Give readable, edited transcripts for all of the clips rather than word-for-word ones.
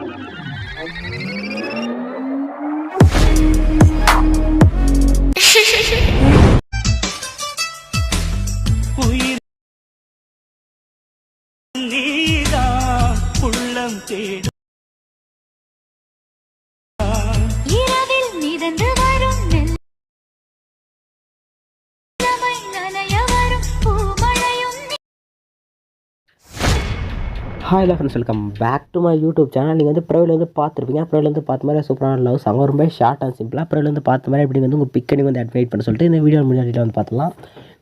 உயிர் நீதான் உள்ளம் தேடும் இரவில் மிதந்து வரும் நிலவை நனைய வரும் பூமழையும். Hi friends, welcome back to my YouTube channel. நீங்கள் வந்து ப்ரைவேலேருந்து பார்த்துருப்பீங்க. ப்ரைவேலேருந்து பார்த்த மாதிரி சூப்பரான லவ் சாங் ரொம்ப ஷார்ட் அண்ட் சிம்பிளாக ப்ரைவேலேருந்து பார்த்த மாதிரி அப்படி வந்து உங்கள் பிக்கனி வந்து அட்வைட் பண்ண சொல்லிட்டு இந்த வீடியோ முன்னாடி வந்து பார்த்துலாம்.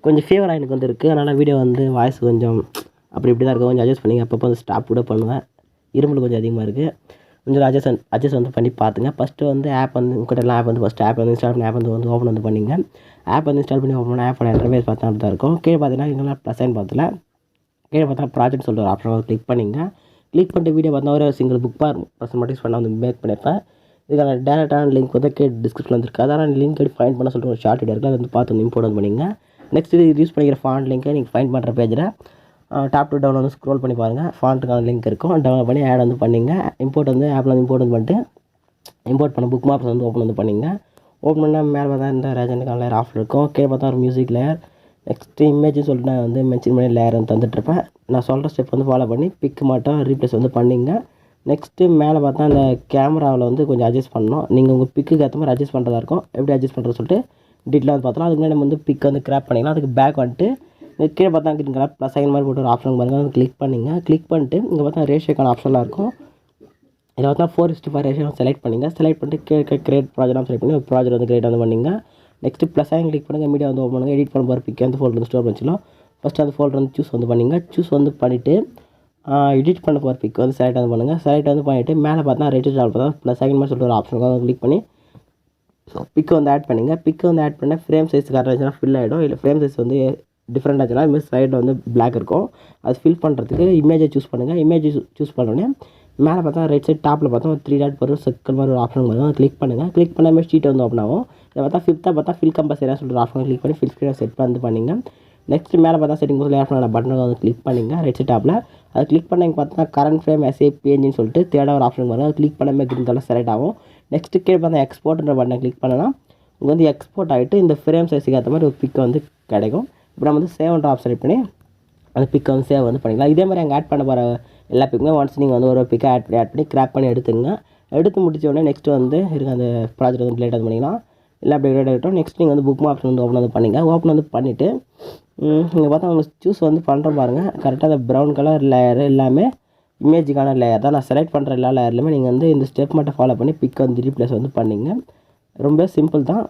கொஞ்சம் ஃபீவராக எனக்கு வந்து இருக்குது, அதனால் வீடியோ வந்து வாய்ஸ் கொஞ்சம் அப்படி இப்படி தான் இருக்கும். கொஞ்சம் அட்ஜஸ்ட் பண்ணிங்க. அப்பப்போ வந்து ஸ்டாப் கூட பண்ணுவேன். இருமல் கொஞ்சம் அதிகமாக இருக்குது. கொஞ்சம் அட்ஜஸ்ட் வந்து பண்ணி பார்த்துங்க. ஃபஸ்ட்டு வந்து ஆப் வந்து உங்கள்கிட்ட ஆப் வந்து ஃபஸ்ட்டு ஆப் வந்து இன்ஸ்டால் பண்ணி ஆப் வந்து ஓப்பன் வந்து பண்ணிங்க. ஆப் வந்து இன்ஸ்டால் பண்ணி ஓப்பன் பண்ணி ஆப்போட இன்டர்ஃபேஸ் பார்த்தா அப்படி தான் இருக்கும். கீழே பார்த்தீங்கன்னா எங்கெல்லாம் ப்ளஸ் சைன் பார்த்தல கீழே பார்த்தா ப்ராஜெக்ட் சொல்லிட்டு ஒரு ஆப்ஷன் வந்து கிளிக் பண்ணிங்க. கிளிக் பண்ணிட்டு வீடியோ பார்த்தா ஒரு சிங்கிள் புக் பார் பர்சன்டேஜ் பண்ண வந்து மேக் பண்ணியிருப்பேன். இதுக்கான டேரெக்டான லிங்க் வந்து டிஸ்கிரிப்ஷனில் வந்துருக்கு. அதனால் லிங்க் எடுத்து ஃபைண்ட் பண்ண சொல்லிட்டு ஒரு ஷார்ட் வீடியோ இருக்குது. அதை வந்து பார்த்து வந்து இம்போர்ட் வந்து பண்ணிங்க. நெக்ஸ்ட் இது யூஸ் பண்ணிக்கிற ஃபாண்ட் லிங்க்கை நீங்கள் ஃபைண்ட் பண்ணுற பேஜில் டாப் டு டவுன் வந்து ஸ்க்ரோல் பண்ணி பாருங்கள். ஃபாண்ட்டுக்கான லிங்க் இருக்கும். டவுன்லோட் பண்ணி ஆட் வந்து பண்ணிங்க. இம்போர்ட் வந்து ஆப்பில் வந்து இம்போர்ட் வந்து பண்ணிட்டு இம்போர்ட் பண்ண புக் மார்க்ஸ் வந்து ஓப்பன் வந்து பண்ணிங்க. ஓப்பன் பண்ணால் மேலே பார்த்தா இந்த ரேஜனுக்கான லேயர் ஆஃப் இருக்கும். கீழே பார்த்தா ஒரு மியூசிக் லேயர், நெக்ஸ்ட் இமேஜ்னு சொல்லிட்டு நான் வந்து மென்ஷன் பண்ணி லேயர் வந்து தந்துட்டுருப்பேன். நான் சொல்கிற ஸ்டெப் வந்து ஃபாலோ பண்ணி பிக் மட்டும் ரீப்ளேஸ் வந்து பண்ணிங்க. நெக்ஸ்ட்டு மேலே பார்த்தா அந்த கேமராவில் வந்து கொஞ்சம் அட்ஜஸ்ட் பண்ணணும். நீங்கள் உங்கள் பிக்குக்கு ஏற்ற மாதிரி அட்ஜஸ்ட் பண்ணுறதா இருக்கும். எப்படி அட்ஜஸ்ட் பண்ணுறது சொல்லிட்டு டீட்டெயிலாக வந்து பார்த்தலாம். அதுக்கு முன்னாடி நம்ம வந்து பிக் வந்து கிராப் பண்ணிக்கலாம். அதுக்கு பேக் வந்துட்டு கீழே பார்த்தா கிரீன் ப்ளஸ் சைன் மாதிரி போட்டு ஒரு ஆப்ஷன் பாருங்கள். வந்து கிளிக் பண்ணிங்க. கிளிக் பண்ணிட்டு இங்கே பார்த்தா ரேஷியோக்கான ஆப்ஷன்லாம் இருக்கும். இதில் பார்த்தா 4:5 ரேஷியோ செலக்ட் பண்ணிங்க. செலக்ட் பண்ணிட்டு கிரியேட் ப்ராஜெக்ட் செலக்ட் பண்ணி ஒரு ப்ராஜெக்ட் வந்து கிரியேட் வந்து பண்ணிங்க. நெக்ஸ்ட்டு ப்ளஸ் சைன் கிளிக் பண்ணுங்கள். மீடியா வந்து ஓப்பன் பண்ணுங்கள். எடிட் பண்ண போகிற பிக் அந்த ஃபோல்டர் வந்து ஸ்டோர் பண்ணிச்சிடலாம். ஃபஸ்ட்டு அந்த ஃபோல்டர் வந்து சூஸ் வந்து பண்ணிங்க. சூஸ் வந்து பண்ணிவிட்டு எடிட் பண்ண போகிற பிக் வந்து செலக்ட் வந்து பண்ணுங்கள். செலக்ட் வந்து பண்ணிவிட்டு மேலே பார்த்தா ரெஜிஸ்டர் ஆல் பார்த்தா ப்ளஸ் சைன் மாதிரி சொல்லிட்டு ஒரு ஆப்ஷன் வந்து கிளிக் பண்ணி பிக் வந்து ஆட் பண்ணிங்க. பிக் வந்து ஆட் பண்ணால் ஃப்ரேம் சைஸ் கரெக்டாக இருந்துச்சுன்னா ஃபில் ஆகிடும். இல்லை ஃப்ரேம் சைஸ் வந்து டிஃப்ரெண்ட் ஆச்சுன்னா இதுமாதிரி சைடில் வந்து பிளாக் இருக்கும். அது ஃபில் பண்ணுறதுக்கு இமேஜை சூஸ் பண்ணுங்கள். இமேஜ் சூஸ் பண்ணோடனே மேலே பார்த்தா ரைட் சைட் டாப்பில் பார்த்தா ஒரு 3 டாட் ஒரு சர்க்கிள் மாதிரி ஒரு ஆப்ஷன் வரும். அதை கிளிக் பண்ணுங்கள். கிளிக் பண்ணாமல் ஷீட் வந்து ஓப்பன் ஆகும். இதை பார்த்தா ஃபிஃப்த்தாக பார்த்தா ஃபில் கம்பல்சரியாக சொல்லிட்டு ஆப்ஷன் கிளிக் பண்ணி ஃபில் ஸ்க்ரீனை செட் வந்து பண்ணிங்க. நெக்ஸ்ட் மேலே பார்த்தா செட்டிங் போது லேஃப்ட் பண்ண பட்டனை வந்து கிளிக் பண்ணிங்க. ரைட் சைட் டாப்பில் அதை கிளிக் பண்ணி பார்த்தா கரண்ட் ஃப்ரேம் எஸ்ஏ பிஎன்ஜின்னு சொல்லிட்டு தேர்டாக ஒரு ஆப்ஷன் வரும். அதை கிளிக் பண்ணாமல் கிரீன் கலர் செலக்ட் ஆகும். நெக்ஸ்ட்டு கீழே பார்த்தா எக்ஸ்போர்ட்ன்ற பட்டனை கிளிக் பண்ணலாம். உங்களுக்கு வந்து எக்ஸ்போர்ட் ஆகிட்டு இந்த ஃப்ரேம் சைஸுக்கு ஏற்ற மாதிரி ஒரு பிக் வந்து கிடைக்கும். இப்போ நம்ம வந்து சேவ்ன்ற ஆப்ஷன் செலக்ட் பண்ணி அந்த பிக்கை வந்து சேவ் வந்து பண்ணிக்கலாம். இதே மாதிரி அங்கே ஆட் பண்ண போகிற எல்லா பிக்குமே ஒன்ஸ் நீங்கள் வந்து ஒரு பிக்கை ஆட் பண்ணி கிராப் பண்ணி எடுத்துங்க. எடுத்து முடிச்ச உடனே நெக்ஸ்ட் வந்து இருக்க அந்த ப்ராஜெக்ட் வந்து பிளேட் வந்து பண்ணிக்கலாம். இல்லை அப்படி கிரேட் ஆகிட்டோம். நெக்ஸ்ட் நீங்கள் வந்து புக் ஆப்ஷன் வந்து ஓப்பன் வந்து பண்ணிங்க. ஓப்பன் வந்து பண்ணிவிட்டு இங்கே பார்த்தா அவங்க சூஸ் வந்து பண்ணுற பாருங்கள். கரெக்டாக அந்த ப்ரௌன் கலர் லேயர் எல்லாமே இமேஜுக்கான லேயர் தான். நான் செலக்ட் பண்ணுற எல்லா லேயர்லையுமே நீங்கள் வந்து இந்த ஸ்டெப் மட்டும் ஃபாலோ பண்ணி பிக் வந்து ரீப்ளேஸ் வந்து பண்ணிங்க. ரொம்ப சிம்பிள் தான்.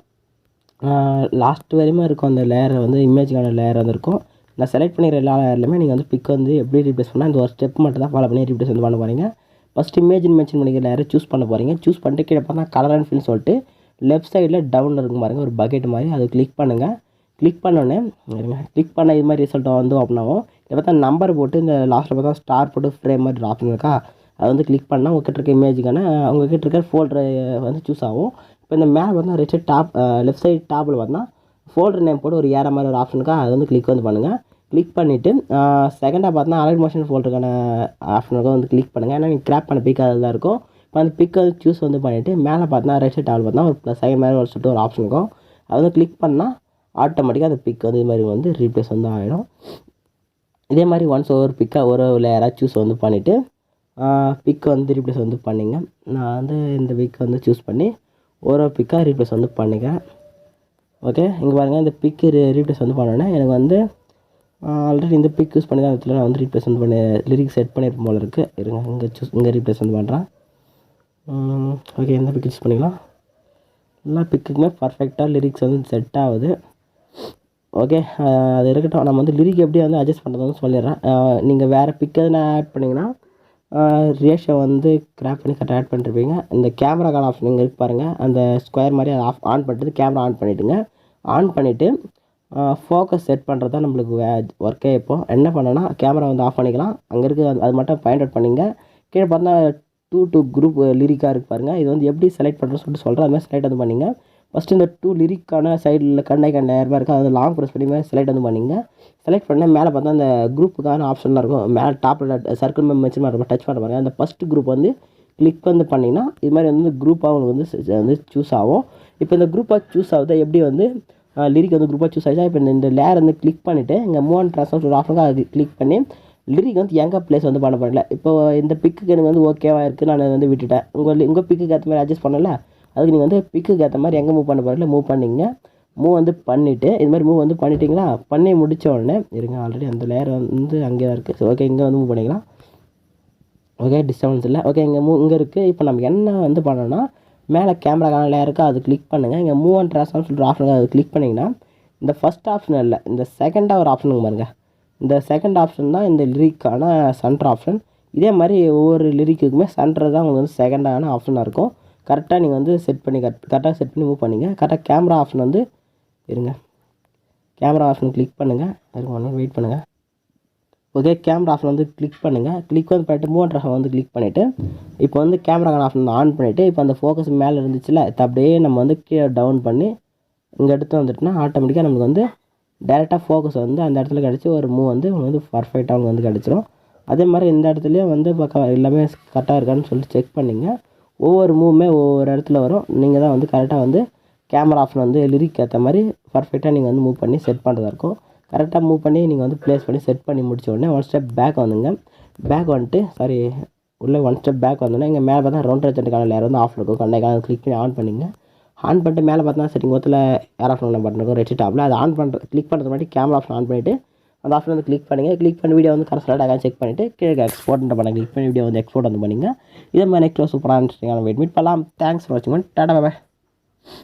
லாஸ்ட் வரையுமே இருக்கும் அந்த லேயர் வந்து இமேஜுக்கான லேயர் வந்து இருக்கும். நான் செலக்ட் பண்ணிக்கிற எல்லா லேயர்லையுமே நீங்கள் வந்து பிக் வந்து எப்படி ரீப்ளேஸ் பண்ணால் இந்த ஒரு ஸ்டெப் மட்டும் தான் ஃபாலோ பண்ணி ரீப்ளேஸ் வந்து பண்ண போகிறீங்க. ஃபஸ்ட்டு இமேஜின் மென்ஷன் பண்ணிக்கிற லேயரை சூஸ் பண்ண போகிறீங்க. சூஸ் பண்ணிட்டு கீழே பார்த்தா கலர் அண்ட் ஃபில் சொல்லிட்டு லெஃப்ட் சைடில் டவுனில் இருக்கும் பாருங்கள் ஒரு பக்கெட் மாதிரி. அதை கிளிக் பண்ணுங்கள். கிளிக் பண்ணோடனே கிளிக் பண்ண இது மாதிரி ரிசல்ட் வந்து ஓப்பன் ஆகும். இதை பார்த்தா நம்பர் போட்டு இந்த லாஸ்ட்டில் பார்த்தா ஸ்டார் போட்டு ஃப்ரேம் மாதிரி ஆப்ஷன் இருக்கா, அதை வந்து கிளிக் பண்ணால் உங்கள்கிட்ட இருக்க இமேஜுக்கான உங்கள்கிட்ட இருக்க ஃபோல்டர் வந்து சூஸ் ஆகும். இப்போ இந்த மேலே பார்த்தா right side top left side டாப்பில் பார்த்தா ஃபோல்டர் நேம் போட்டு ஒரு ஏற மாதிரி ஒரு ஆப்ஷன் இருக்கா, அதை வந்து கிளிக் வந்து பண்ணுங்கள். கிளிக் பண்ணிவிட்டு செகண்டாக பார்த்தா அலைட் மோஷன் ஃபோல்டருக்கான ஆப்ஷனுக்கு வந்து கிளிக் பண்ணுங்கள். ஏன்னா நீங்கள் கிராப் பண்ண பிக் அதில் தான் இருக்கும். இப்போ அந்த பிக்கை வந்து சூஸ் வந்து பண்ணிவிட்டு மேலே பார்த்தா ரைட் சைட் டாப்பில் பார்த்தா ஒரு ப்ளஸ் சைன் மாதிரி ஒரு சொல்லிட்டு ஒரு ஆப்ஷன் இருக்கும். அதை வந்து கிளிக் பண்ணால் ஆட்டோமேட்டிக்காக அந்த பிக் வந்து இது மாதிரி வந்து ரீப்ளேஸ் வந்து ஆகிடும். இதே மாதிரி ஒன்ஸ் ஒரு பிக்காக ஒரு லேயராக சூஸ் வந்து பண்ணிவிட்டு பிக் வந்து ரீப்ளேஸ் வந்து பண்ணிங்க. நான் வந்து இந்த பிக்கை வந்து சூஸ் பண்ணி ஒரு பிக்காக ரீப்ளேஸ் வந்து பண்ணிக்கிறேன். ஓகே, இங்கே பாருங்கள் இந்த பிக்கு ரீப்ளேஸ் வந்து பண்ணோன்னே எனக்கு வந்து ஆல்ரெடி இந்த பிக் யூஸ் பண்ணி தான் இடத்துல நான் வந்து ரீப்ளேஸ் வந்து பண்ணி லிரிக்ஸ் செட் பண்ணியிருப்போம் போல இருக்குது. இருங்க இங்கே ரீப்ளேஸ் வந்து பண்ணுறேன். ஓகே, இந்த பிக் யூஸ் பண்ணிக்கலாம். எல்லா பிக்குக்குமே பர்ஃபெக்டாக லிரிக்ஸ் வந்து செட் ஆகுது. ஓகே, அது இருக்கட்டும். நம்ம வந்து லிரிக் எப்படி வந்து அட்ஜஸ்ட் பண்ணுறது வந்து சொல்லிடுறேன். நீங்கள் வேறு பிக் எதுனா ஆட் பண்ணிங்கன்னா ரேஷியோ வந்து கிராப் பண்ணி கரெக்டாக ஆட் பண்ணிருப்பீங்க. இந்த கேமராக்கான ஆப்ஷன் இங்கே இருக்கு பாருங்கள். அந்த ஸ்கொயர் மாதிரி அதை ஆன் பண்ணிட்டு கேமரா ஆன் பண்ணிவிடுங்க. ஆன் பண்ணிவிட்டு ஃபோக்கஸ் செட் பண்ணுறது தான் நம்மளுக்கு ஒர்க்கே. இப்போது என்ன பண்ணோன்னா கேமரா வந்து ஆஃப் பண்ணிக்கலாம். அங்கே இருக்குது அது மட்டும் ஃபைண்ட் அவுட் பண்ணிங்க. கீழே பார்த்தா 2 குரூப் லிரிக்காக இருக்குது பாருங்கள். இது வந்து எப்படி செலக்ட் பண்ணுறோன்னு சொல்லிட்டு சொல்கிறேன். அதுமாதிரி செலக்ட் வந்து பண்ணிங்க. ஃபஸ்ட்டு இந்த 2 லிரிக்கான சைடில் கண்ணைக்கான நேரமாக இருக்குது. அதை லாங் ப்ரெஸ் பண்ணி செலக்ட் வந்து பண்ணிங்க. செலக்ட் பண்ணால் மேலே பார்த்தா அந்த குரூப்புக்கான ஆப்ஷன்லாம் இருக்கும். மேலே டாப்பில் சர்க்கிள் மென்ஷன் பண்ணுற டச் பண்ண பாருங்கள். அந்த ஃபஸ்ட்டு குரூப் வந்து கிளிக் வந்து பண்ணிங்கன்னா இது மாதிரி வந்து குரூப்பாக உங்களுக்கு வந்து சூஸ் ஆகும். இப்போ இந்த குரூப்பாக சூஸ் ஆகுது எப்படி வந்து லிரிக் வந்து குரூப்பாக சூஸ் ஆகிடுச்சா. இப்போ இந்த லேயர் வந்து கிளிக் பண்ணிவிட்டு இங்கே மூவ் அண்ட் ட்ரான்ஸ்ஃபார்ம் ஆஃப் அது கிளிக் பண்ணி லிரிக் வந்து எங்கே ப்ளேஸ் வந்து பண்ண பண்ணல. இப்போ இந்த பிக்குக்கு எனக்கு வந்து ஓகேவாக இருக்குது, நான் வந்து விட்டுட்டேன். உங்கள் பிக்குக்கு ஏற்ற மாதிரி அட்ஜஸ்ட் பண்ணல. அதுக்கு நீங்கள் வந்து பிக்குக்கு ஏற்ற மாதிரி எங்கே மூவ் பண்ண போகிறீங்களா மூவ் பண்ணிங்க. மூவ் வந்து பண்ணிவிட்டு இது மாதிரி மூவ் வந்து பண்ணிட்டீங்களா. பண்ணி முடித்த உடனே இருங்க, ஆல்ரெடி அந்த லேயர் வந்து அங்கே தான் இருக்குது. ஓகே, இங்கே வந்து மூவ் பண்ணிக்கலாம். ஓகே, டிஸ்டர்பன்ஸ் இல்லை. ஓகே, இங்கே இருக்குது. இப்போ நம்ம என்ன வந்து பண்ணோன்னா மேலே கேமராக்கான லேயர் இருக்குது, அது கிளிக் பண்ணுங்கள். இங்கே மூவ் அண்ட் ட்ரான்ஸ்ஃபார்ம் சொல்லிட்டு ஆப்ஷன் அது கிளிக் பண்ணிங்கன்னா இந்த ஃபஸ்ட் ஆப்ஷன் இல்லை, இந்த செகண்டாக ஒரு ஆப்ஷனுங்க பாருங்கள். இந்த செகண்ட் ஆப்ஷன் தான் இந்த லிரிக்கான சென்டர் ஆப்ஷன். இதே மாதிரி ஒவ்வொரு லிரிக்குக்குமே சென்டர் தான் உங்களுக்கு வந்து செகண்டான ஆப்ஷனாக இருக்கும். கரெக்டாக நீங்கள் வந்து செட் பண்ணி கரெக்டாக செட் பண்ணி மூவ் பண்ணிங்க. கரெக்டாக கேமரா ஆப்ஷன் வந்து இருங்க, கேமரா ஆப்ஷன் கிளிக் பண்ணுங்கள். இருங்க, வெயிட் பண்ணுங்கள். ஓகே, கேமரா ஆப்ஷன் வந்து கிளிக் பண்ணுங்கள். கிளிக் வந்து பண்ணிட்டு மூவ் அண்ட் வந்து கிளிக் பண்ணிவிட்டு இப்போ வந்து கேமரா ஆப்ஷன் ஆன் பண்ணிவிட்டு இப்போ அந்த ஃபோக்கஸ் மேலே இருந்துச்சுல, இது அப்படியே நம்ம வந்து கீழே டவுன் பண்ணி இங்கே எடுத்து வந்துட்டுனா ஆட்டோமேட்டிக்காக நமக்கு வந்து டேரெக்டாக ஃபோக்கஸ் வந்து அந்த இடத்துல கிடச்சி ஒரு மூவ் வந்து உங்களுக்கு வந்து பர்ஃபெக்டாக உங்களுக்கு வந்து கிடச்சிரும். அதே மாதிரி இந்த இடத்துலையும் வந்து பக்கம் எல்லாமே கரெக்டாக இருக்கான்னு சொல்லிட்டு செக் பண்ணிங்க. ஒவ்வொரு மூவுமே ஒவ்வொரு இடத்துல வரும். நீங்கள் தான் வந்து கரெக்டாக வந்து கேமரா ஆப்ஷன் வந்து லிரிக் ஏற்ற மாதிரி பர்ஃபெக்டாக நீங்கள் வந்து மூவ் பண்ணி செட் பண்ணுறதா இருக்கும். கரெக்டாக மூவ் பண்ணி நீங்கள் வந்து ப்ளேஸ் பண்ணி செட் பண்ணி முடிச்ச உடனே ஒன் ஸ்டெப் பேக் வந்துங்க. பேக் வந்துட்டு உள்ளே ஒன் ஸ்டெப் பேக் வந்தோடனே இங்கே மேலே பார்த்தா ரவுண்ட் ரெஜெண்ட்டுக்கான லேயர் வந்து ஆஃப் இருக்கும். கண்டைக்கான கிளிக் பண்ணி ஆன் பண்ணிங்க. ஆன் பண்ணிட்டு மேலே பார்த்தா செட்டிங் ஒருத்தில் ஏர் ஆப்ஷன் பட்டன் இருக்கும் ரெட் டாப்பில். அதை ஆன் பண்ணுறது கிளிக் பண்ணுறது மாதிரி கேமரா ஆப்ஷன் ஆன் பண்ணிவிட்டு அந்த ஆப்ஷன் வந்து கிளிக் பண்ணுங்க. கிளிக் பண்ணி வீடியோ வந்து கரெக்டாக செக் பண்ணிவிட்டு கீழே எக்ஸ்போர்ட் பண்ண கிளிக் பண்ணி வீடியோ வந்து எக்ஸ்போர்ட் வந்து பண்ணிங்க. இதே மாதிரி நெக்ஸ்ட் சூப்பராக இன்ட்ரெஸ்டிங்கான வெயிட் மீட் பண்ணலாம். தேங்க்ஸ் ஃபார் வாட்சிங். டாடா, பை.